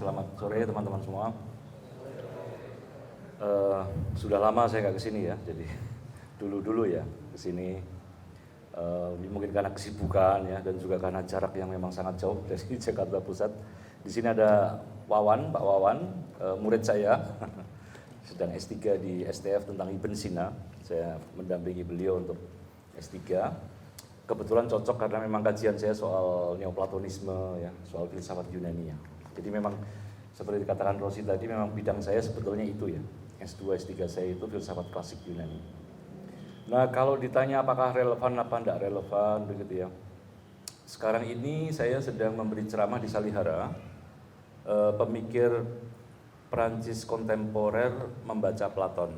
selamat sore teman-teman semua. Sudah lama saya nggak kesini ya, jadi dulu ya kesini. Mungkin karena kesibukan ya, dan juga karena jarak yang memang sangat jauh dari Jakarta Pusat. Di sini ada Wawan, Pak Wawan, murid saya, sedang S3 di STF tentang Ibn Sina. Saya mendampingi beliau untuk S3. Kebetulan cocok karena memang kajian saya soal neoplatonisme ya, soal filsafat Yunani ya. Jadi memang seperti dikatakan Rosi tadi, memang bidang saya sebetulnya itu ya. S2, S3 saya itu filsafat klasik Yunani. Nah, kalau ditanya apakah relevan apa enggak relevan begitu ya. Sekarang ini saya sedang memberi ceramah di Salihara, pemikir Perancis kontemporer membaca Platon.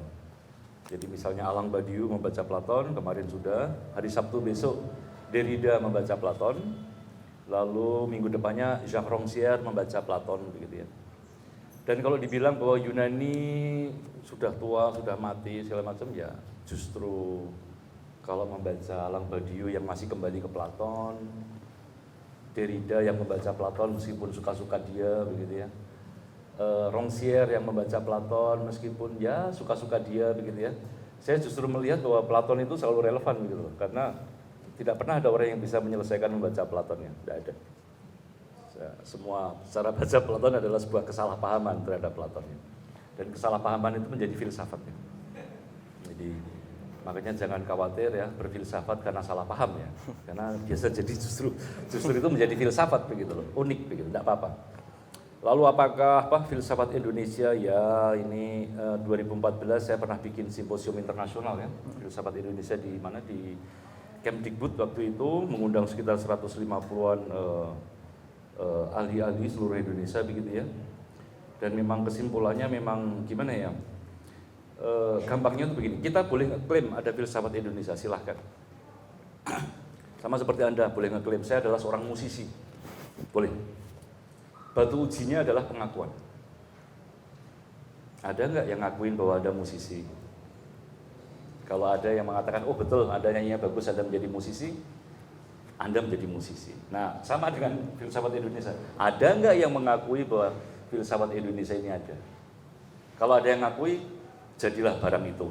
Jadi misalnya Alain Badiou membaca Platon, kemarin sudah, hari Sabtu besok Derrida membaca Platon, lalu minggu depannya Jacques Rancière membaca Platon begitu ya. Dan kalau dibilang bahwa Yunani sudah tua, sudah mati segala macam ya, justru kalau membaca Alain Badiou yang masih kembali ke Platon, Derrida yang membaca Platon meskipun suka-suka dia begitu ya. Rancière yang membaca Platon meskipun ya suka-suka dia begitu ya. Saya justru melihat bahwa Platon itu selalu relevan gitu loh, karena tidak pernah ada orang yang bisa menyelesaikan membaca Platonnya, tidak ada. Semua cara baca Platon adalah sebuah kesalahpahaman terhadap Platonnya, dan kesalahpahaman itu menjadi filsafatnya. Jadi makanya jangan khawatir ya berfilsafat karena salah paham ya, karena biasa jadi justru itu menjadi filsafat begitu loh, unik begitu, tidak apa-apa. Lalu apakah filsafat Indonesia ya, ini 2014 saya pernah bikin simposium internasional ya, filsafat Indonesia di mana, di Kemdikbud waktu itu, mengundang sekitar 150-an ahli-ahli seluruh Indonesia begitu ya. Dan memang kesimpulannya memang gimana ya, gampangnya itu begini, kita boleh ngeklaim ada filsafat Indonesia, silahkan. Sama seperti Anda boleh ngeklaim saya adalah seorang musisi, boleh. Batu ujinya adalah pengakuan. Ada nggak yang ngakuin bahwa ada musisi? Kalau ada yang mengatakan, oh betul, Anda nyanyinya bagus, Anda menjadi musisi, Anda menjadi musisi. Nah, sama dengan filsafat Indonesia. Ada nggak yang mengakui bahwa filsafat Indonesia ini ada? Kalau ada yang ngakui, jadilah barang itu.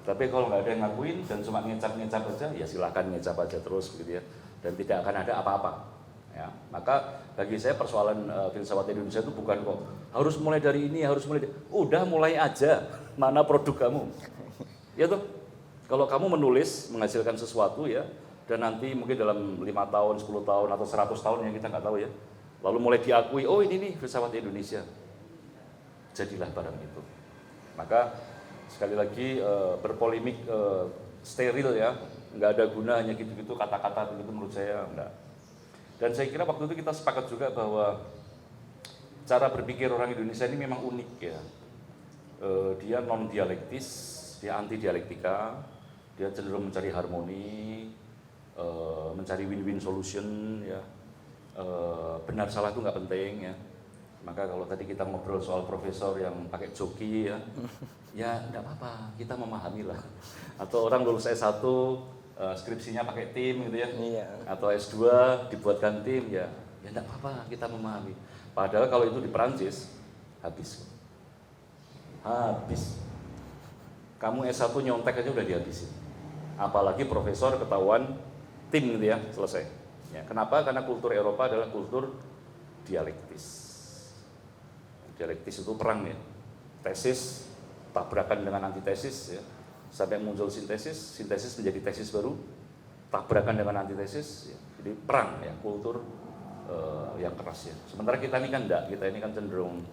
Tapi kalau nggak ada yang ngakuin dan cuma ngecap-ngecap aja, ya silakan ngecap aja terus gitu ya. Dan tidak akan ada apa-apa. Ya, maka bagi saya persoalan filsafat Indonesia itu bukan kok harus mulai dari ini, udah mulai aja, mana produk kamu. Ya tuh, kalau kamu menulis, menghasilkan sesuatu ya, dan nanti mungkin dalam 5 tahun, 10 tahun, atau 100 tahun yang kita nggak tahu ya, lalu mulai diakui, oh ini nih filsafat Indonesia, jadilah barang itu. Maka sekali lagi berpolemik steril ya, nggak ada gunanya gitu-gitu kata-kata begitu, menurut saya enggak. Dan saya kira waktu itu kita sepakat juga bahwa cara berpikir orang Indonesia ini memang unik ya. Dia non dialektis, dia anti dialektika, dia cenderung mencari harmoni, mencari win-win solution ya. Benar salah itu nggak penting ya. Maka kalau tadi kita ngobrol soal profesor yang pakai joki ya, ya nggak apa-apa, kita memahami lah. Atau orang lulus S1 skripsinya pakai tim gitu ya, iya. Atau S2 dibuatkan tim ya enggak apa-apa, kita memahami. Padahal kalau itu di Perancis habis. Kamu S1 nyontek aja udah dihabisin. Apalagi profesor ketahuan tim gitu ya, selesai. Ya, kenapa? Karena kultur Eropa adalah kultur dialektis. Dialektis itu perang ya. Tesis tabrakan dengan antitesis ya. Sampai muncul sintesis menjadi tesis baru, tabrakan dengan antitesis, ya. Jadi perang ya, kultur yang keras ya. Sementara kita ini kan enggak, kita ini kan cenderung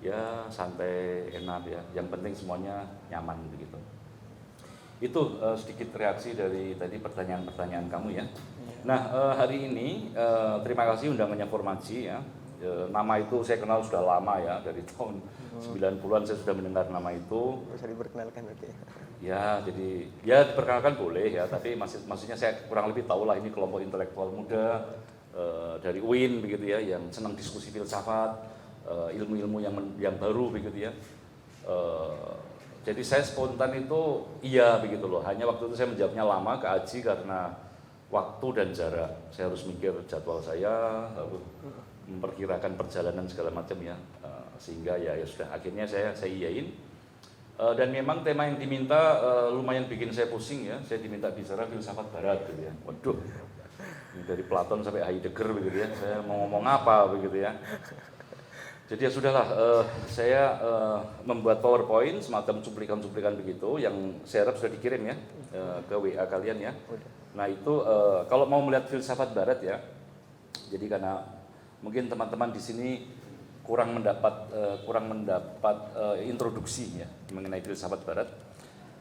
ya santai, enak ya. Yang penting semuanya nyaman begitu. Itu sedikit reaksi dari tadi pertanyaan-pertanyaan kamu ya. Nah hari ini terima kasih undangannya Formaji ya. Nama itu saya kenal sudah lama ya, dari tahun 90-an saya sudah mendengar nama itu. Bisa diperkenalkan berarti ya? Ya, jadi ya diperkenalkan boleh ya, tapi maksudnya saya kurang lebih tahu lah ini kelompok intelektual muda dari UIN begitu ya, yang senang diskusi filsafat, ilmu-ilmu yang baru begitu ya. Jadi saya spontan itu iya begitu loh, hanya waktu itu saya menjawabnya lama ke Aji karena waktu dan jarak. Saya harus mikir jadwal saya, lalu memperkirakan perjalanan segala macam ya, sehingga ya sudah akhirnya saya iyain. Dan memang tema yang diminta lumayan bikin saya pusing ya. Saya diminta bicara filsafat Barat gitu ya. Waduh, ini dari Platon sampai Heidegger begitu ya. Saya mau ngomong apa begitu ya. Jadi ya sudahlah, saya membuat PowerPoint semacam cuplikan-cuplikan begitu yang saya harap sudah dikirim ya ke WA kalian ya. Nah itu kalau mau melihat filsafat Barat ya, jadi karena mungkin teman-teman di sini kurang mendapat introduksi ya mengenai filsafat Barat.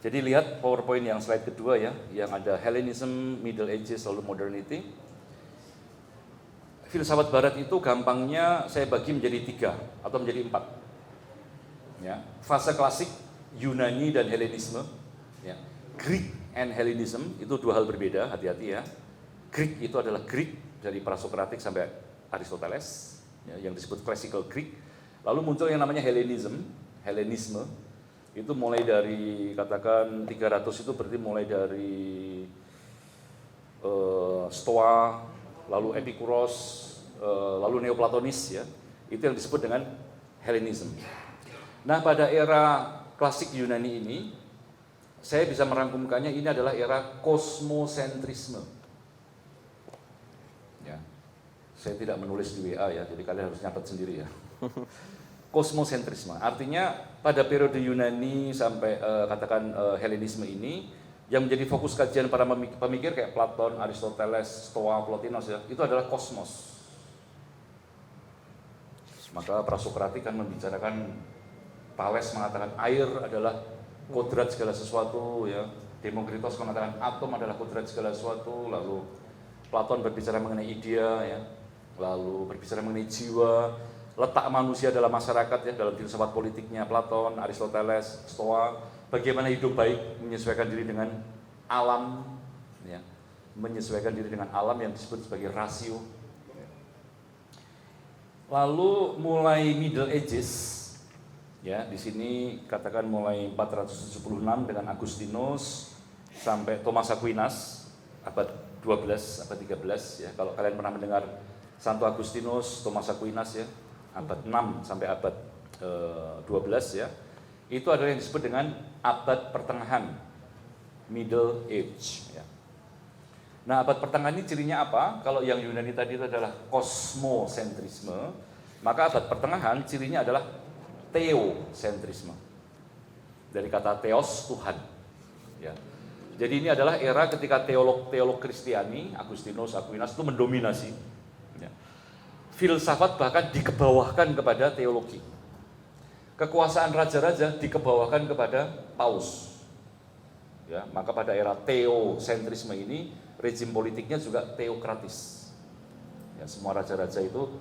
Jadi lihat PowerPoint yang slide kedua ya, yang ada Hellenism, Middle Ages, lalu Modernity. Filsafat Barat itu gampangnya saya bagi menjadi 3 atau menjadi 4. Ya, fase klasik Yunani dan Hellenisme. Ya. Greek and Hellenism itu 2 hal berbeda, hati-hati ya. Greek itu adalah Greek dari Prasokratik sampai Aristoteles, ya, yang disebut Classical Greek. Lalu muncul yang namanya Hellenisme itu mulai dari katakan 300 itu berarti mulai dari Stoa, lalu Epikuros, lalu Neoplatonis ya, itu yang disebut dengan Hellenism. Nah pada era klasik Yunani ini, saya bisa merangkumkannya ini adalah era kosmosentrisme. Ya, saya tidak menulis di WA ya, jadi kalian harus nyatet sendiri ya. Kosmosentrisme, artinya pada periode Yunani sampai katakan Hellenisme ini, yang menjadi fokus kajian para pemikir kayak Platon, Aristoteles, Stoa, Plotinos ya, itu adalah kosmos. Maka Prasokratik kan membicarakan, Thales mengatakan air adalah kodrat segala sesuatu ya, Demokritos mengatakan atom adalah kodrat segala sesuatu, lalu Platon berbicara mengenai idea ya, lalu berbicara mengenai jiwa, letak manusia dalam masyarakat ya, dalam filsafat politiknya Platon, Aristoteles, Stoa, bagaimana hidup baik menyesuaikan diri dengan alam ya, menyesuaikan diri dengan alam yang disebut sebagai rasio. Lalu mulai Middle Ages ya, di sini katakan mulai 476 dengan Agustinus sampai Thomas Aquinas abad 12, abad 13 ya. Kalau kalian pernah mendengar Santo Agustinus, Thomas Aquinas ya, abad 6 sampai abad 12 ya. Itu adalah yang disebut dengan abad pertengahan, Middle Age ya. Nah, abad pertengahan ini cirinya apa? Kalau yang Yunani tadi itu adalah kosmosentrisme, maka abad pertengahan cirinya adalah teosentrisme. Dari kata theos, Tuhan. Ya. Jadi ini adalah era ketika teolog Kristiani, Agustinus, Aquinas itu mendominasi. Ya. Filsafat bahkan dikebawahkan kepada teologi. Kekuasaan raja-raja dikebawahkan kepada paus. Ya, maka pada era teosentrisme ini rezim politiknya juga teokratis. Ya, semua raja-raja itu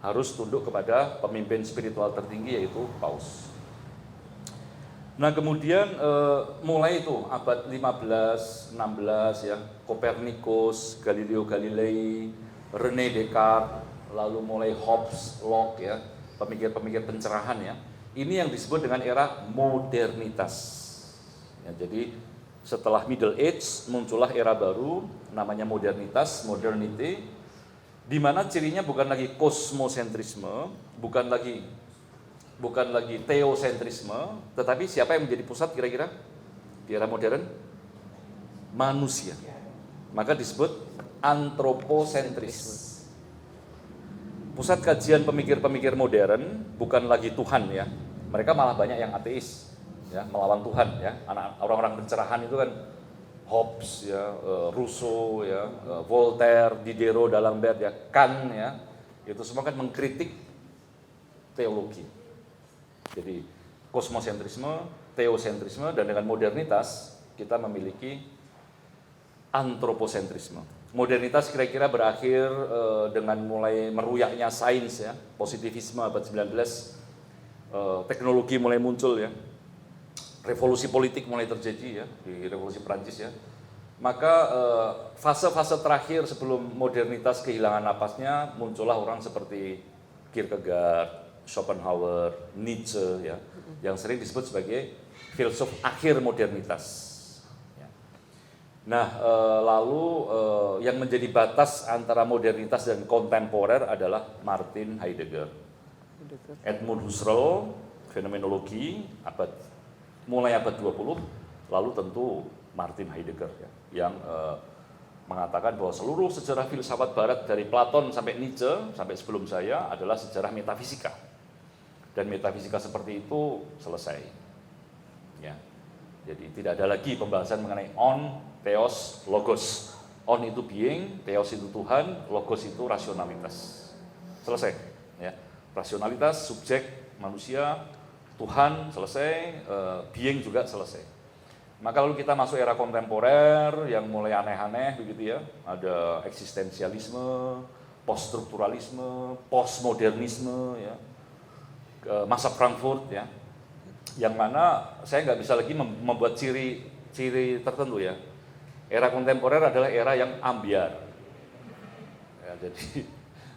harus tunduk kepada pemimpin spiritual tertinggi yaitu paus. Nah kemudian mulai itu abad 15, 16 ya, Copernicus, Galileo Galilei, René Descartes, lalu mulai Hobbes, Locke ya, pemikir-pemikir pencerahan ya. Ini yang disebut dengan era modernitas. Ya, jadi setelah Middle Age muncullah era baru namanya modernitas, modernity, di mana cirinya bukan lagi kosmosentrisme, bukan lagi teosentrisme, tetapi siapa yang menjadi pusat kira-kira di era modern? Manusia. Maka disebut antroposentris. Pusat kajian pemikir-pemikir modern bukan lagi Tuhan ya. Mereka malah banyak yang ateis. Ya, melawan Tuhan ya, orang-orang pencerahan itu kan Hobbes ya, Rousseau ya, Voltaire, Diderot, D'Alembert ya, Kant ya, itu semua kan mengkritik teologi. Jadi kosmosentrisme, teosentrisme, dan dengan modernitas kita memiliki antroposentrisme. Modernitas kira-kira berakhir dengan mulai meruyaknya sains ya, positivisme abad 19, teknologi mulai muncul ya. Revolusi politik mulai terjadi ya, di revolusi Prancis ya. Maka fase-fase terakhir sebelum modernitas kehilangan napasnya, muncullah orang seperti Kierkegaard, Schopenhauer, Nietzsche ya, yang sering disebut sebagai filsuf akhir modernitas. Ya. Nah, yang menjadi batas antara modernitas dan kontemporer adalah Martin Heidegger. Edmund Husserl, fenomenologi mulai abad 20, lalu tentu Martin Heidegger ya, yang mengatakan bahwa seluruh sejarah filsafat barat dari Platon sampai Nietzsche sampai sebelum saya adalah sejarah metafisika. Dan metafisika seperti itu selesai. Ya. Jadi tidak ada lagi pembahasan mengenai on, theos, logos. On itu being, theos itu Tuhan, logos itu rasionalitas. Selesai. Ya. Rasionalitas, subjek, manusia, Tuhan selesai, being juga selesai. Maka lalu kita masuk era kontemporer yang mulai aneh-aneh begitu ya. Ada eksistensialisme, poststrukturalisme, postmodernisme ya. Masa Frankfurt ya. Yang mana saya nggak bisa lagi membuat ciri tertentu ya. Era kontemporer adalah era yang ambiar. Ya, jadi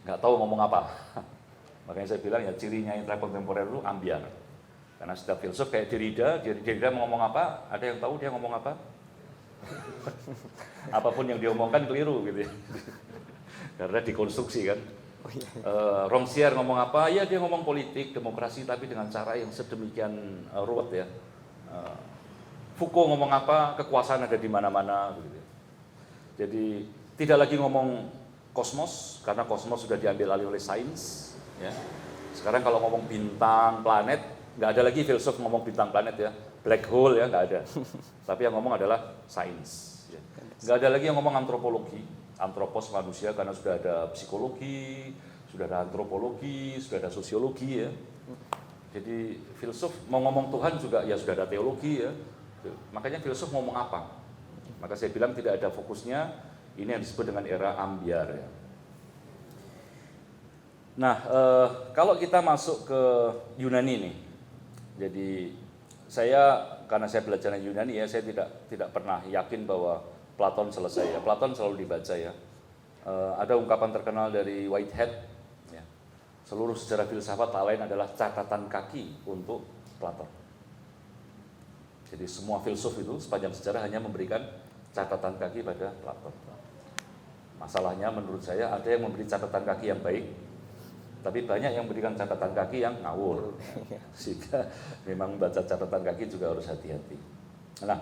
nggak tahu ngomong apa. Makanya saya bilang ya cirinya era kontemporer itu ambiar. Karena setiap filsuf kayak Derrida mau ngomong apa, ada yang tahu dia ngomong apa? Apapun yang dia omongkan keliru gitu ya. Karena dikonstruksi kan. Rancière ngomong apa? Ya dia ngomong politik, demokrasi, tapi dengan cara yang sedemikian ruwet ya. Foucault ngomong apa? Kekuasaan ada di mana-mana. Gitu. Jadi tidak lagi ngomong kosmos, karena kosmos sudah diambil alih oleh sains. Ya. Sekarang kalau ngomong bintang, planet, nggak ada lagi filsuf ngomong bintang, planet ya. Black hole ya nggak ada. Tapi yang ngomong adalah sains. Ya. Nggak ada lagi yang ngomong antropologi. Antropos manusia karena sudah ada psikologi, sudah ada antropologi, sudah ada sosiologi ya. Jadi filsuf mau ngomong Tuhan juga ya sudah ada teologi ya. Makanya filsuf ngomong apa? Maka saya bilang tidak ada fokusnya, ini yang disebut dengan era ambiar ya. Nah, kalau kita masuk ke Yunani nih. Jadi karena saya belajar Yunani ya, saya tidak pernah yakin bahwa Platon selesai ya. Platon selalu dibaca ya. Ada ungkapan terkenal dari Whitehead ya. Seluruh sejarah filsafat tak lain adalah catatan kaki untuk Platon. Jadi semua filsuf itu sepanjang sejarah hanya memberikan catatan kaki pada Platon. Masalahnya menurut saya ada yang memberi catatan kaki yang baik, tapi banyak yang memberikan catatan kaki yang ngawur. Sehingga memang baca catatan kaki juga harus hati-hati. Nah,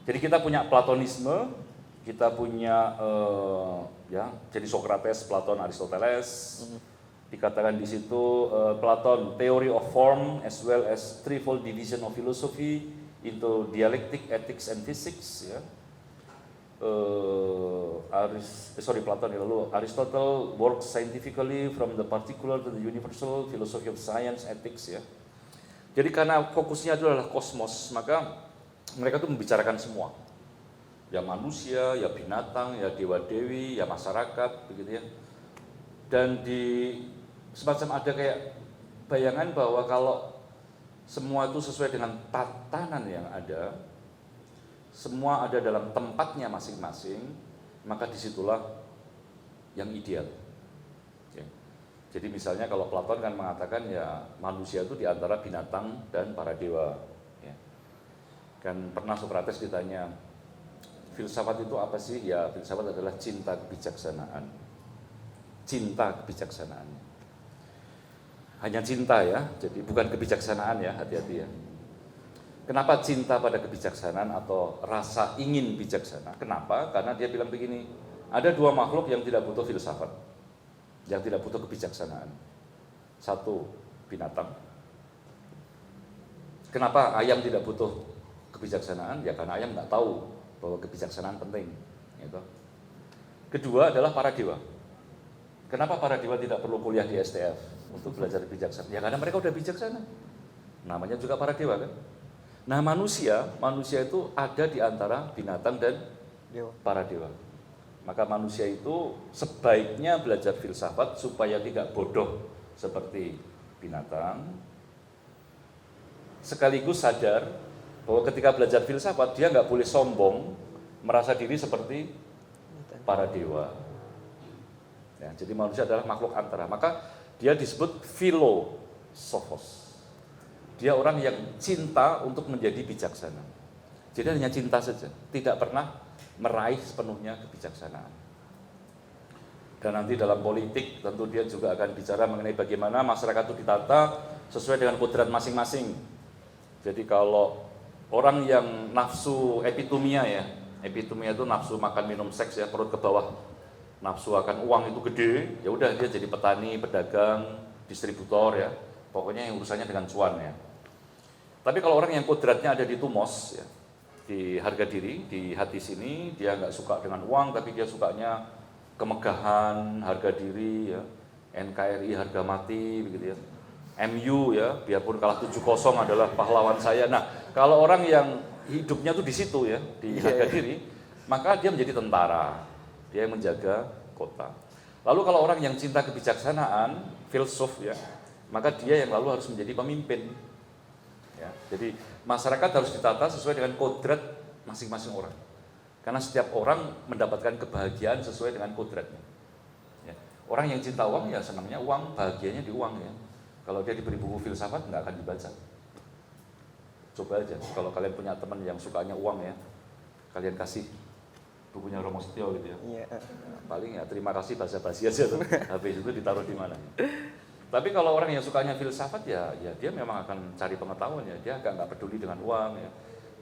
jadi kita punya Platonisme, kita punya jadi Socrates, Platon, Aristoteles. Dikatakan di situ Platon theory of form as well as threefold division of philosophy into dialectic, ethics, and physics. Ya. Platon ya, lalu Aristotle works scientifically from the particular to the universal, philosophy of science, ethics ya. Jadi karena fokusnya adalah kosmos, maka mereka tuh membicarakan semua. Ya manusia, ya binatang, ya dewa-dewi, ya masyarakat, begitu ya. Dan semacam ada kayak bayangan bahwa kalau semua itu sesuai dengan tatanan yang ada, semua ada dalam tempatnya masing-masing, maka disitulah yang ideal. Ya. Jadi misalnya kalau Platon kan mengatakan ya manusia itu diantara binatang dan para dewa. Ya. Kan pernah Socrates ditanya, filsafat itu apa sih? Ya, filsafat adalah cinta kebijaksanaan. Cinta kebijaksanaannya. Hanya cinta ya, jadi bukan kebijaksanaan ya, hati-hati ya. Kenapa cinta pada kebijaksanaan atau rasa ingin bijaksana? Kenapa? Karena dia bilang begini, ada dua makhluk yang tidak butuh filsafat, yang tidak butuh kebijaksanaan. Satu, binatang. Kenapa ayam tidak butuh kebijaksanaan? Ya karena ayam nggak tahu bahwa kebijaksanaan penting. Gitu. Kedua adalah para dewa. Kenapa para dewa tidak perlu kuliah di STF untuk belajar bijaksana? Ya karena mereka udah bijaksana. Namanya juga para dewa kan. Nah manusia itu ada di antara binatang dan para dewa. Maka manusia itu sebaiknya belajar filsafat supaya tidak bodoh seperti binatang. Sekaligus sadar bahwa ketika belajar filsafat dia nggak boleh sombong, merasa diri seperti para dewa. Ya, jadi manusia adalah makhluk antara. Maka dia disebut filosofos. Dia orang yang cinta untuk menjadi bijaksana. Jadi hanya cinta saja, tidak pernah meraih sepenuhnya kebijaksanaan. Dan nanti dalam politik tentu dia juga akan bicara mengenai bagaimana masyarakat itu ditata sesuai dengan kodrat masing-masing. Jadi kalau orang yang nafsu epitomia ya, epitomia itu nafsu makan minum seks ya, perut ke bawah, nafsu akan uang itu gede, ya udah dia jadi petani, pedagang, distributor ya, pokoknya yang urusannya dengan cuan ya. Tapi kalau orang yang kodratnya ada di tumos ya, di harga diri, di hati sini, dia nggak suka dengan uang, tapi dia sukanya kemegahan, harga diri ya, NKRI harga mati begitu ya. MU ya, biarpun kalah 7-0 adalah pahlawan saya. Nah, kalau orang yang hidupnya tuh di situ ya, di harga diri, maka dia menjadi tentara. Dia yang menjaga kota. Lalu kalau orang yang cinta kebijaksanaan, filsuf ya, maka dia yang lalu harus menjadi pemimpin. Ya, jadi masyarakat harus ditata sesuai dengan kodrat masing-masing orang. Karena setiap orang mendapatkan kebahagiaan sesuai dengan kodratnya. Ya. Orang yang cinta uang ya senangnya uang, bahagianya di uang ya. Kalau dia diberi buku filsafat nggak akan dibaca. Coba aja, kalau kalian punya teman yang sukanya uang ya, kalian kasih bukunya Romo Setio gitu ya. Paling ya terima kasih basa-basi aja tuh. Habis itu ditaruh di mana. Tapi kalau orang yang sukanya filsafat ya dia memang akan cari pengetahuan ya. Dia nggak peduli dengan uang ya.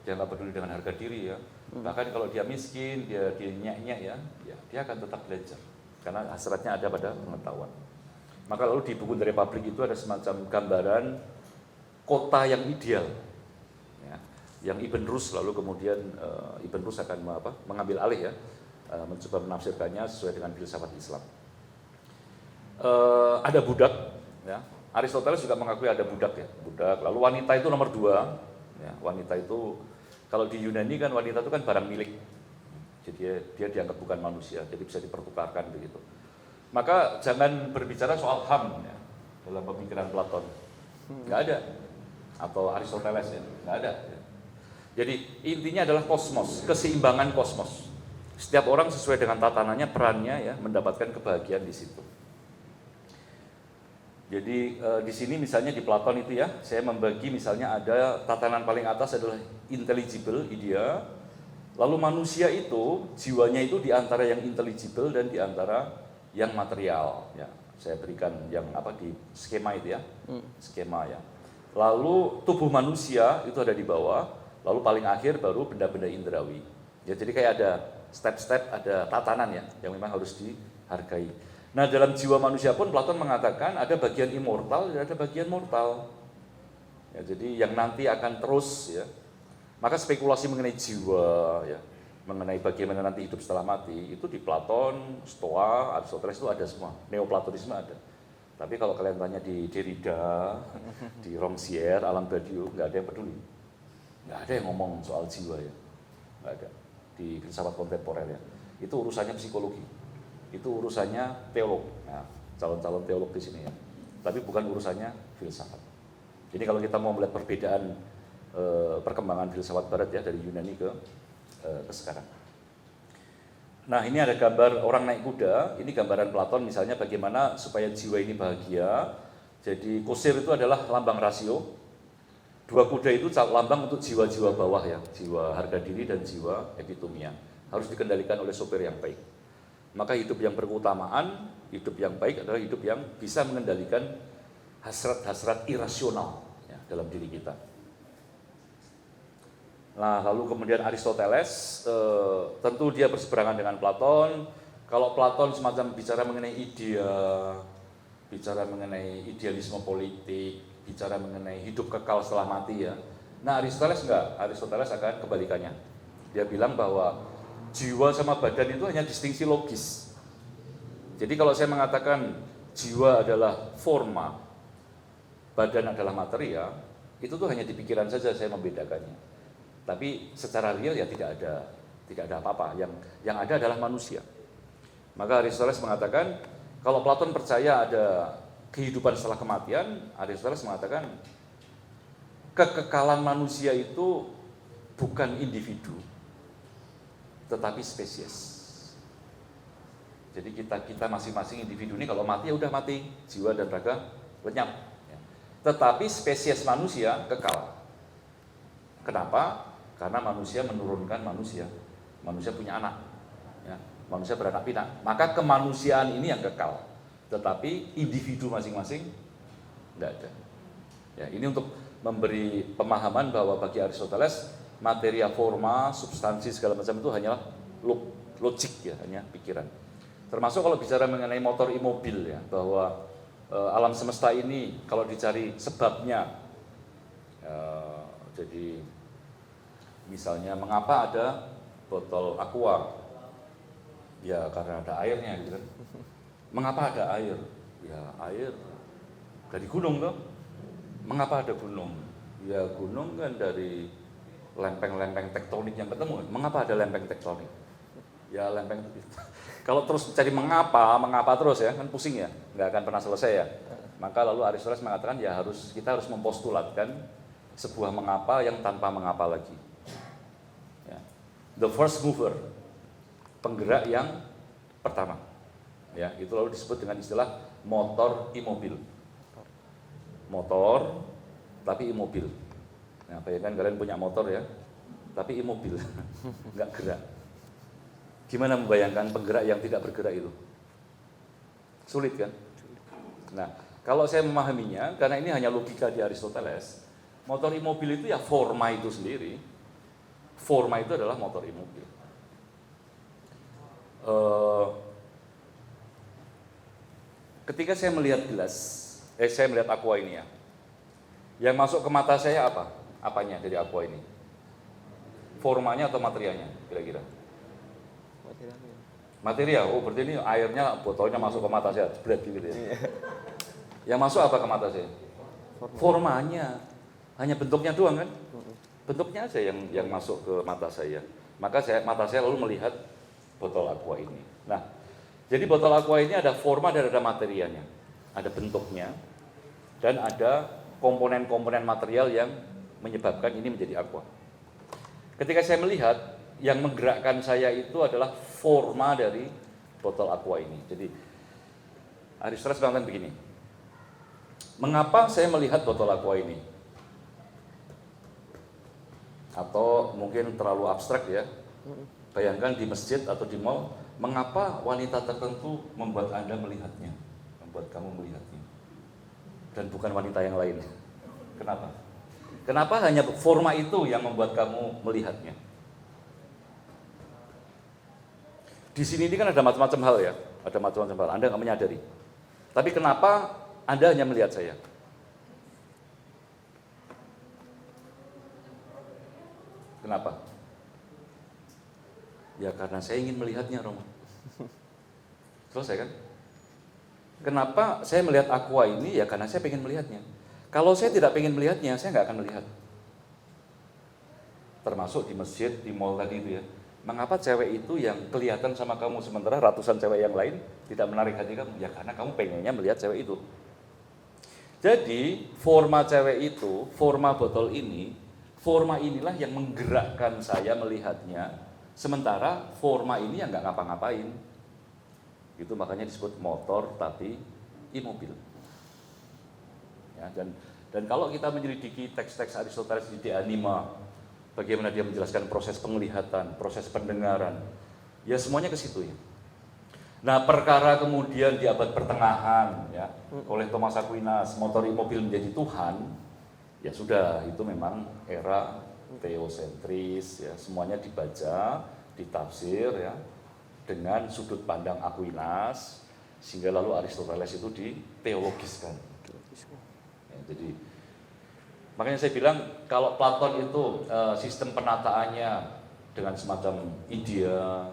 Dia nggak peduli dengan harga diri ya. Bahkan kalau dia miskin, dia nyek-nyek ya, dia akan tetap belajar. Karena hasratnya ada pada pengetahuan. Maka lalu di buku The Republic itu ada semacam gambaran kota yang ideal. Ya, yang Ibn Rus lalu kemudian Ibn Rus akan mengambil alih ya, mencoba menafsirkannya sesuai dengan filsafat Islam. Ada budak, ya. Aristoteles juga mengakui ada budak ya, budak. Lalu wanita itu nomor 2. Ya, wanita itu kalau di Yunani kan wanita itu kan barang milik. Jadi dia dianggap bukan manusia, jadi bisa dipertukarkan begitu. Maka jangan berbicara soal HAM ya, dalam pemikiran Platon, nggak ada, atau Aristoteles ya, nggak ada. Ya. Jadi intinya adalah kosmos, keseimbangan kosmos. Setiap orang sesuai dengan tatanannya, perannya ya, mendapatkan kebahagiaan di situ. Jadi di sini misalnya di Platon itu ya, saya membagi misalnya ada tatanan paling atas adalah intelligible, idea. Lalu manusia itu jiwanya itu di antara yang intelligible dan di antara yang material ya. Saya berikan yang di skema itu ya. Skema ya. Lalu tubuh manusia itu ada di bawah, lalu paling akhir baru benda-benda indrawi. Ya, jadi kayak ada step-step, ada tatanan ya yang memang harus dihargai. Nah, dalam jiwa manusia pun Platon mengatakan ada bagian immortal dan ada bagian mortal. Ya, jadi yang nanti akan terus ya. Maka spekulasi mengenai jiwa ya, mengenai bagaimana nanti hidup setelah mati, itu di Platon, Stoa, Aristoteles itu ada semua, Neoplatonisme ada. Tapi kalau kalian tanya di Derrida, di Rancière, Alain Badiou, nggak ada yang peduli. Nggak ada yang ngomong soal jiwa ya, nggak ada. Di filsafat kontemporer ya, itu urusannya psikologi, itu urusannya teolog, nah, calon-calon teolog di sini ya. Tapi bukan urusannya filsafat. Jadi kalau kita mau melihat perbedaan perkembangan filsafat Barat ya dari Yunani ke sekarang. Nah, ini ada gambar orang naik kuda. Ini gambaran Platon misalnya bagaimana supaya jiwa ini bahagia. Jadi kusir itu adalah lambang rasio. 2 kuda itu lambang untuk jiwa-jiwa bawah ya, jiwa harga diri dan jiwa epitomia. Harus dikendalikan oleh sopir yang baik. Maka hidup yang berkeutamaan, hidup yang baik adalah hidup yang bisa mengendalikan hasrat-hasrat irasional ya, dalam diri kita. Nah, lalu kemudian Aristoteles, tentu dia berseberangan dengan Platon. Kalau Platon semacam bicara mengenai idea, bicara mengenai idealisme politik, bicara mengenai hidup kekal setelah mati ya. Nah, Aristoteles enggak, Aristoteles akan kebalikannya. Dia bilang bahwa jiwa sama badan itu hanya distingsi logis. Jadi kalau saya mengatakan jiwa adalah forma, badan adalah materia, itu tuh hanya di pikiran saja saya membedakannya. Tapi secara real ya tidak ada apa-apa. Yang ada adalah manusia. Maka Aristoteles mengatakan kalau Platon percaya ada kehidupan setelah kematian, Aristoteles mengatakan kekekalan manusia itu bukan individu, tetapi spesies. Jadi kita masing-masing individu ini kalau mati ya udah mati, jiwa dan raga lenyap. Tetapi spesies manusia kekal. Kenapa? Karena manusia menurunkan manusia. Manusia punya anak, ya. Manusia beranak pinak. Maka kemanusiaan ini yang kekal, tetapi individu masing-masing tidak ada. Ya, ini untuk memberi pemahaman bahwa bagi Aristoteles materia, forma, substansi segala macam itu hanyalah logik, ya, hanya pikiran. Termasuk kalau bicara mengenai motor imobil, ya, bahwa alam semesta ini kalau dicari sebabnya, jadi misalnya mengapa ada botol aqua, ya karena ada airnya gitu kan. Mengapa ada air? Ya air dari gunung toh. Mengapa ada gunung? Ya gunung kan dari lempeng-lempeng tektonik yang ketemu. Mengapa ada lempeng tektonik? Ya lempeng kalau terus cari mengapa terus ya kan pusing ya, nggak akan pernah selesai ya. Maka lalu Aristoteles mengatakan ya kita harus mempostulatkan sebuah mengapa yang tanpa mengapa lagi. Ya. The first mover, penggerak yang pertama. Ya, itu lalu disebut dengan istilah motor imobil. Motor tapi imobil. Nah, bayangkan kalian punya motor ya, tapi imobil, nggak gerak. Gimana membayangkan penggerak yang tidak bergerak itu? Sulit kan? Nah, kalau saya memahaminya, karena ini hanya logika di Aristoteles, motor imobil itu ya forma itu sendiri. Forma itu adalah motor imobil. Ketika saya melihat saya melihat aqua ini ya, yang masuk ke mata saya apa? Apanya dari aqua ini? Formanya atau materialnya kira-kira? Material. Oh berarti ini airnya, botolnya masuk ke mata saya, berat gitu ya. Yang masuk apa ke mata saya? Formanya. Hanya bentuknya doang kan? Bentuknya aja yang masuk ke mata saya. Maka mata saya lalu melihat botol aqua ini. Nah, jadi botol aqua ini ada forma dan ada materialnya. Ada bentuknya dan ada komponen-komponen material yang menyebabkan ini menjadi aqua. Ketika saya melihat, yang menggerakkan saya itu adalah forma dari botol aqua ini. Jadi Aristoteles mengatakan begini, mengapa saya melihat botol aqua ini? Atau mungkin terlalu abstrak ya. Bayangkan di masjid atau di mall, mengapa wanita tertentu membuat Anda melihatnya, membuat kamu melihatnya, dan bukan wanita yang lain? Kenapa? Kenapa hanya forma itu yang membuat kamu melihatnya? Di sini ini kan ada macam-macam hal ya, ada macam-macam hal. Anda nggak menyadari. Tapi kenapa Anda hanya melihat saya? Kenapa? Ya karena saya ingin melihatnya, Romo. Selesai kan? Kenapa saya melihat aqua ini? Ya karena saya ingin melihatnya. Kalau saya tidak ingin melihatnya, saya nggak akan melihat. Termasuk di masjid, di mall tadi itu ya. Mengapa cewek itu yang kelihatan sama kamu sementara ratusan cewek yang lain tidak menarik hati kamu? Ya karena kamu pengennya melihat cewek itu. Jadi forma cewek itu, forma botol ini, forma inilah yang menggerakkan saya melihatnya. Sementara forma ini yang nggak ngapa-ngapain. Itu makanya disebut motor tapi imobil. Ya, dan kalau kita menyelidiki teks-teks Aristoteles di De Anima, bagaimana dia menjelaskan proses penglihatan, proses pendengaran, ya semuanya ke situ ya. Nah perkara kemudian di abad pertengahan ya, oleh Thomas Aquinas motor imobil menjadi Tuhan, ya sudah itu memang era teosentris ya, semuanya dibaca, ditafsir ya dengan sudut pandang Aquinas, sehingga lalu Aristoteles itu diteologiskan. Ya, jadi makanya saya bilang kalau Platon itu sistem penataannya dengan semacam idea,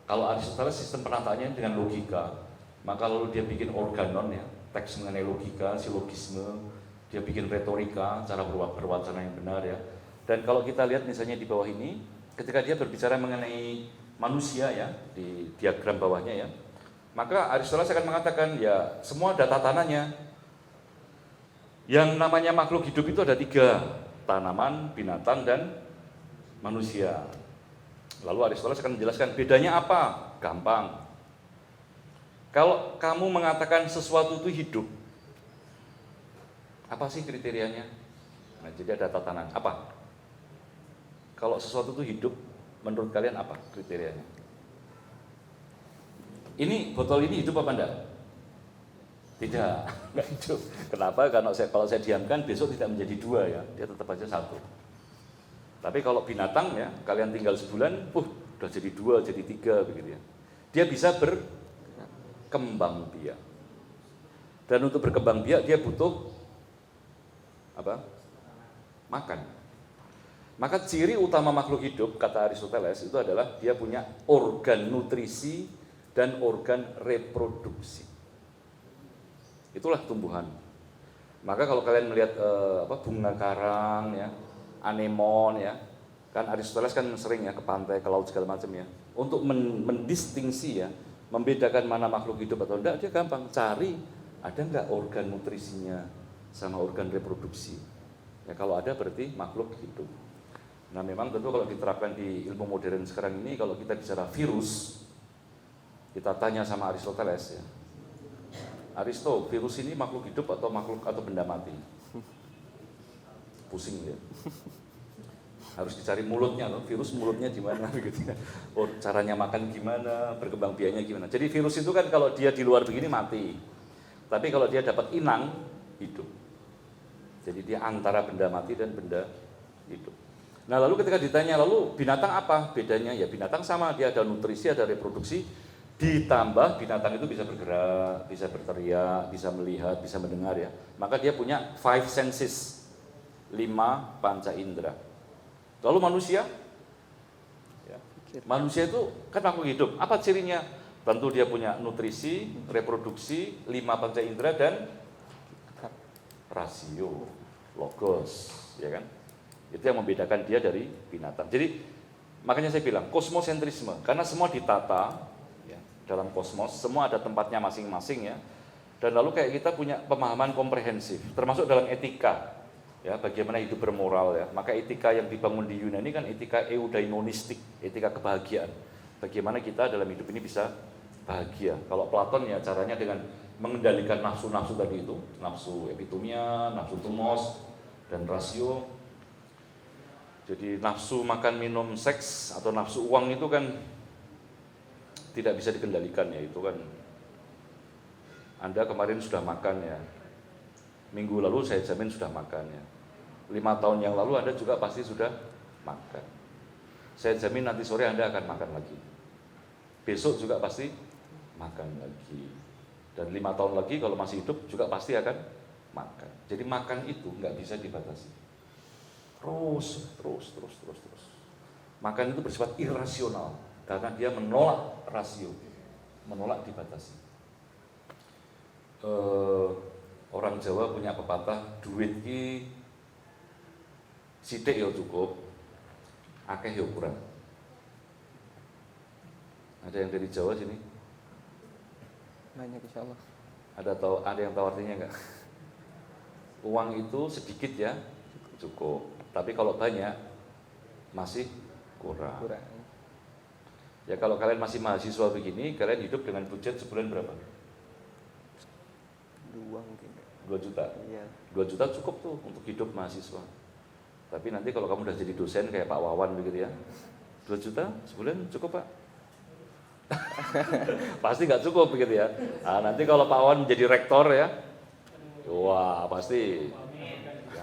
kalau Aristoteles sistem penataannya dengan logika, maka lalu dia bikin organon ya, teks mengenai logika, silogisme, dia bikin retorika, cara berwacana yang benar ya. Dan kalau kita lihat misalnya di bawah ini, ketika dia berbicara mengenai manusia ya, di diagram bawahnya ya, maka Aristoteles akan mengatakan ya semua ada tatanannya. Yang namanya makhluk hidup itu ada 3, tanaman, binatang, dan manusia. Lalu Aristoteles akan menjelaskan bedanya apa? Gampang. Kalau kamu mengatakan sesuatu itu hidup, apa sih kriterianya? Nah, jadi ada tatanan. Apa? Kalau sesuatu itu hidup, Menurut kalian apa kriterianya? Ini botol ini hidup apa enggak? Tidak, enggak hidup. Kenapa? Karena kalau saya diamkan besok tidak menjadi 2 ya, dia tetap aja 1. Tapi kalau binatang ya, kalian tinggal sebulan, udah jadi 2, jadi 3 begitu ya. Dia bisa berkembang biak. Dan untuk berkembang biak dia butuh apa? Makan. Maka ciri utama makhluk hidup, kata Aristoteles, itu adalah dia punya organ nutrisi dan organ reproduksi. Itulah tumbuhan. Maka kalau kalian melihat bunga karang ya, anemon ya, kan Aristoteles kan sering ya ke pantai, ke laut segala macam ya. Untuk mendistingsi ya, membedakan mana makhluk hidup atau enggak, dia gampang cari ada enggak organ nutrisinya sama organ reproduksi. Ya kalau ada berarti makhluk hidup. Nah memang tentu kalau diterapkan di ilmu modern sekarang ini, kalau kita bicara virus, kita tanya sama Aristoteles ya, Aristo, virus ini makhluk hidup atau benda mati? Pusing ya. Harus dicari mulutnya loh, virus mulutnya gimana gitu ya. Oh, caranya makan gimana, berkembang biaknya gimana. Jadi virus itu kan kalau dia di luar begini mati. Tapi kalau dia dapat inang, hidup. Jadi dia antara benda mati dan benda hidup. Nah lalu ketika ditanya, lalu binatang apa bedanya? Ya binatang sama, dia ada nutrisi, ada reproduksi, ditambah binatang itu bisa bergerak, bisa berteriak, bisa melihat, bisa mendengar ya. Maka dia punya 5 senses, 5 panca indera. Lalu manusia? Ya. Manusia itu kan makhluk hidup, apa cirinya? Tentu dia punya nutrisi, reproduksi, 5 panca indera dan rasio, logos, ya kan? Itu yang membedakan dia dari binatang. Jadi makanya saya bilang kosmosentrisme, karena semua ditata ya, dalam kosmos, semua ada tempatnya masing-masing ya. Dan lalu kayak kita punya pemahaman komprehensif, termasuk dalam etika, ya bagaimana hidup bermoral ya. Maka etika yang dibangun di Yunani kan etika eudaimonistik, etika kebahagiaan. Bagaimana kita dalam hidup ini bisa bahagia. Kalau Platon ya caranya dengan mengendalikan nafsu-nafsu tadi itu, nafsu epitomia, nafsu tumos, dan rasio. Jadi nafsu makan, minum, seks atau nafsu uang itu kan tidak bisa dikendalikan ya, itu kan Anda kemarin sudah makan ya, minggu lalu saya jamin sudah makan ya, 5 tahun yang lalu Anda juga pasti sudah makan, saya jamin nanti sore Anda akan makan lagi, besok juga pasti makan lagi, dan 5 tahun lagi kalau masih hidup juga pasti akan makan. Jadi makan itu nggak bisa dibatasi. Terus. Makan itu bersifat irasional karena dia menolak rasio, menolak dibatasi. Orang Jawa punya pepatah, duit ki sithik ya cukup, akeh ya kurang. Ada yang dari Jawa sini? Banyak insya Allah. Ada yang tahu artinya enggak? Uang itu sedikit ya, cukup. Tapi kalau banyak, masih kurang. Ya kalau kalian masih mahasiswa begini, kalian hidup dengan budget sebulan berapa? 2 mungkin. 2 juta? Iya. 2 juta cukup tuh untuk hidup mahasiswa. Tapi nanti kalau kamu udah jadi dosen kayak Pak Wawan begitu ya, 2 juta sebulan cukup Pak? Pasti nggak cukup begitu ya. Nah, nanti kalau Pak Wawan menjadi rektor ya, wah pasti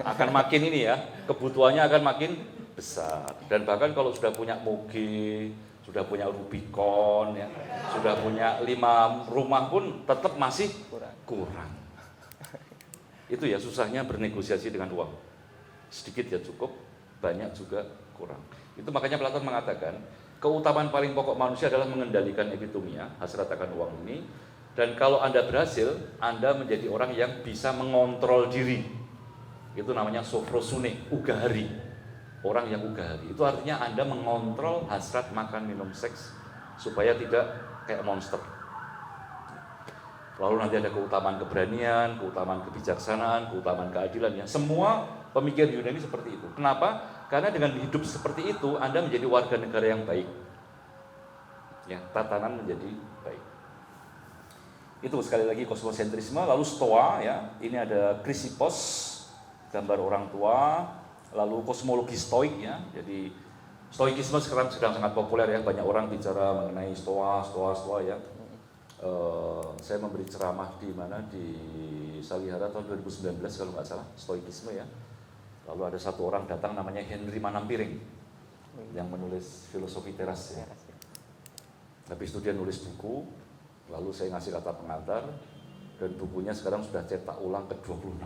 akan makin ini ya, kebutuhannya akan makin besar. Dan bahkan kalau sudah punya moge, sudah punya Rubicon ya, sudah punya 5 rumah pun tetap masih kurang. Itu ya susahnya bernegosiasi dengan uang. Sedikit ya cukup, banyak juga kurang. Itu makanya Platon mengatakan, keutamaan paling pokok manusia adalah mengendalikan epitomia, hasrat akan uang ini. Dan kalau Anda berhasil, Anda menjadi orang yang bisa mengontrol diri. Itu namanya sofrosune, ugahari. Orang yang ugahari. Itu artinya Anda mengontrol hasrat makan, minum, seks supaya tidak kayak monster. Lalu nanti ada keutamaan keberanian, keutamaan kebijaksanaan, keutamaan keadilan ya. Semua pemikir Yunani seperti itu. Kenapa? Karena dengan hidup seperti itu Anda menjadi warga negara yang baik. Ya, tatanan menjadi baik. Itu sekali lagi kosmosentrisme. Lalu Stoa ya. Ini ada Chrysippos, gambar orang tua. Lalu kosmologi Stoik ya. Jadi Stoikisme sekarang sedang sangat populer ya, banyak orang bicara mengenai stoa ya. Saya memberi ceramah di mana, di Salihara tahun 2019 kalau nggak salah, stoikisme ya. Lalu ada satu orang datang namanya Henry Manampiring yang menulis filosofi teras ya. Habis itu dia nulis buku, lalu saya ngasih kata pengantar, dan bukunya sekarang sudah cetak ulang ke-26.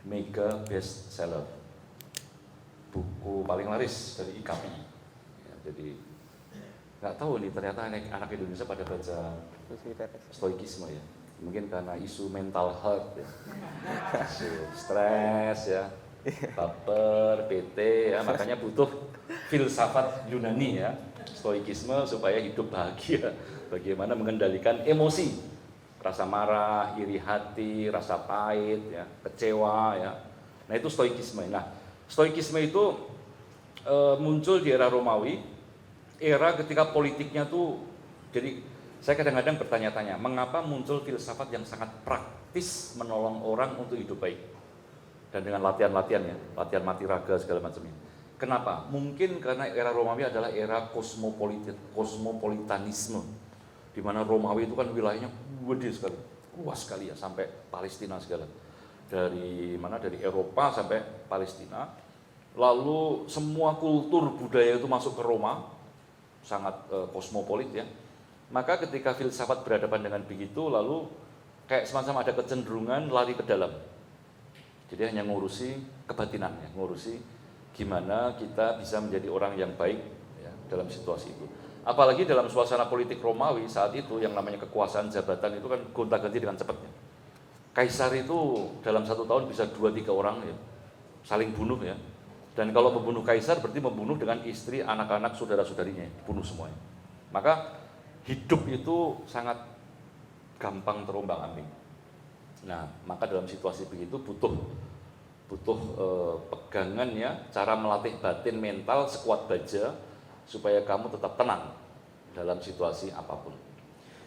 Mega best seller, buku paling laris dari IKP ya, jadi nggak tahu nih ternyata anak Indonesia pada baca stoikisme ya, mungkin karena isu mental health ya, isu stres ya, baper, PT ya, makanya butuh filsafat Yunani ya, stoikisme supaya hidup bahagia, bagaimana mengendalikan emosi, rasa marah, iri hati, rasa pahit, ya, kecewa, ya. Nah itu stoikisme. Nah stoikisme itu muncul di era Romawi, era ketika politiknya tuh, jadi saya kadang-kadang bertanya-tanya, mengapa muncul filsafat yang sangat praktis menolong orang untuk hidup baik, dan dengan latihan-latihan ya, latihan mati raga segala macamnya. Kenapa? Mungkin karena era Romawi adalah era kosmopolitanisme, di mana Romawi itu kan wilayahnya gede sekali, luas sekali ya, sampai Palestina segala. Dari mana? Dari Eropa sampai Palestina. Lalu semua kultur budaya itu masuk ke Roma, sangat kosmopolit ya. Maka ketika filsafat berhadapan dengan begitu, lalu kayak semacam ada kecenderungan lari ke dalam. Jadi hanya ngurusi kebatinan ya, ngurusi gimana kita bisa menjadi orang yang baik ya, dalam situasi itu. Apalagi dalam suasana politik Romawi saat itu, yang namanya kekuasaan jabatan itu kan gonta-ganti dengan cepatnya. Kaisar itu dalam 1 tahun bisa 2-3 orang ya, saling bunuh ya. Dan kalau membunuh kaisar berarti membunuh dengan istri, anak-anak, saudara-saudarinya, dibunuh semuanya. Maka hidup itu sangat gampang terombang-ambing. Nah, maka dalam situasi begitu butuh pegangan ya, cara melatih batin mental sekuat baja supaya kamu tetap tenang dalam situasi apapun.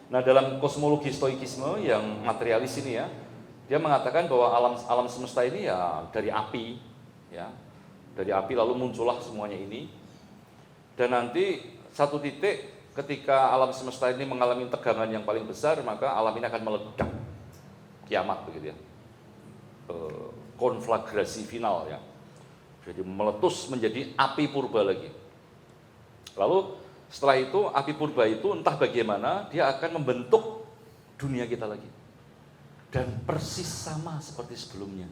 Nah, dalam kosmologi stoikisme yang materialis ini ya, dia mengatakan bahwa alam semesta ini ya dari api ya. Dari api lalu muncullah semuanya ini. Dan nanti satu titik ketika alam semesta ini mengalami tegangan yang paling besar, maka alam ini akan meledak. Kiamat begitu ya. Konflagrasi final ya. Jadi meletus menjadi api purba lagi. Lalu setelah itu api purba itu entah bagaimana dia akan membentuk dunia kita lagi, dan persis sama seperti sebelumnya.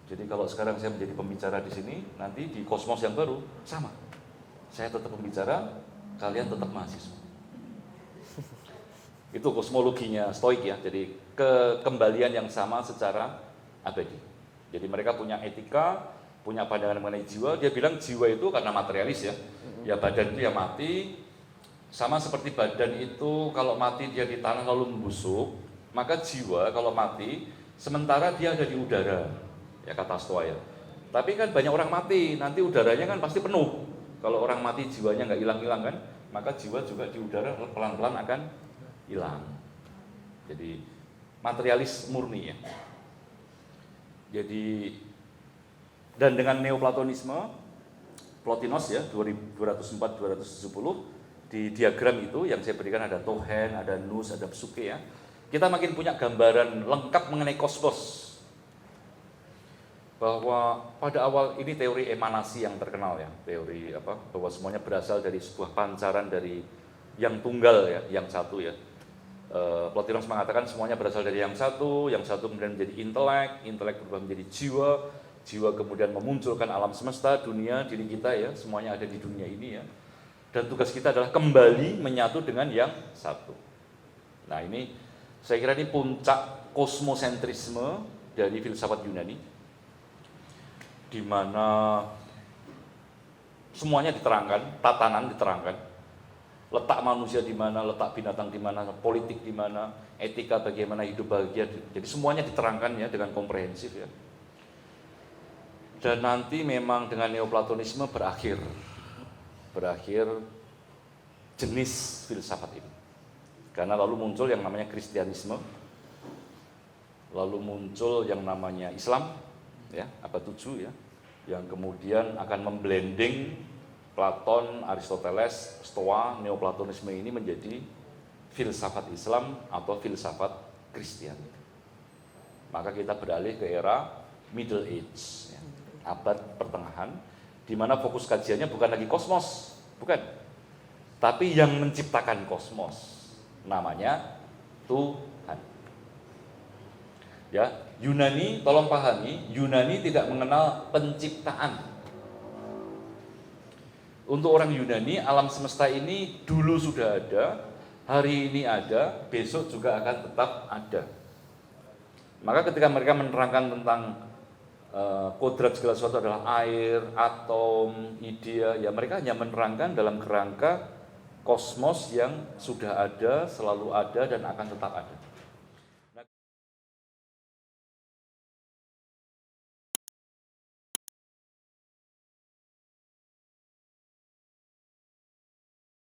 Jadi kalau sekarang saya menjadi pembicara di sini, nanti di kosmos yang baru sama. Saya tetap pembicara, kalian tetap mahasiswa. Itu kosmologinya stoik ya. Jadi kekembalian yang sama secara abadi. Jadi mereka punya etika, punya pandangan mengenai jiwa. Dia bilang jiwa itu karena materialis ya. Ya badan itu ya mati, sama seperti badan itu kalau mati dia di tanah lalu membusuk, maka jiwa kalau mati sementara dia ada di udara, ya kata Stoa ya. Tapi kan banyak orang mati, nanti udaranya kan pasti penuh. Kalau orang mati jiwanya nggak hilang-hilang kan, maka jiwa juga di udara pelan-pelan akan hilang. Jadi materialis murni ya. Jadi dan dengan neoplatonisme, Plotinos ya 204-270, di diagram itu yang saya berikan ada Tohen, ada Nous, ada Psuke ya. Kita makin punya gambaran lengkap mengenai kosmos. Bahwa pada awal ini teori emanasi yang terkenal ya, teori apa? Bahwa semuanya berasal dari sebuah pancaran dari yang tunggal ya, yang satu ya. Plotinos mengatakan semuanya berasal dari yang satu kemudian menjadi intelek berubah menjadi jiwa kemudian memunculkan alam semesta, dunia, diri kita ya, semuanya ada di dunia ini ya. Dan tugas kita adalah kembali menyatu dengan yang satu. Nah ini, saya kira ini puncak kosmosentrisme dari filsafat Yunani, di mana semuanya diterangkan, tatanan diterangkan, letak manusia di mana, letak binatang di mana, politik di mana, etika bagaimana hidup bahagia, jadi semuanya diterangkan ya dengan komprehensif ya. Dan nanti memang dengan neoplatonisme berakhir jenis filsafat ini. Karena lalu muncul yang namanya Kristianisme, lalu muncul yang namanya Islam, ya abad 7 ya, yang kemudian akan memblending Platon, Aristoteles, Stoa, Neoplatonisme ini menjadi filsafat Islam atau filsafat Kristen. Maka kita beralih ke era Middle Age, ya, abad pertengahan, di mana fokus kajiannya bukan lagi kosmos, bukan, tapi yang menciptakan kosmos, namanya Tuhan. Ya, Yunani, tolong pahami, Yunani tidak mengenal penciptaan. Untuk orang Yunani, alam semesta ini dulu sudah ada, hari ini ada, besok juga akan tetap ada. Maka ketika mereka menerangkan tentang kodrat segala sesuatu adalah air, atom, idea, ya mereka hanya menerangkan dalam kerangka kosmos yang sudah ada, selalu ada, dan akan tetap ada.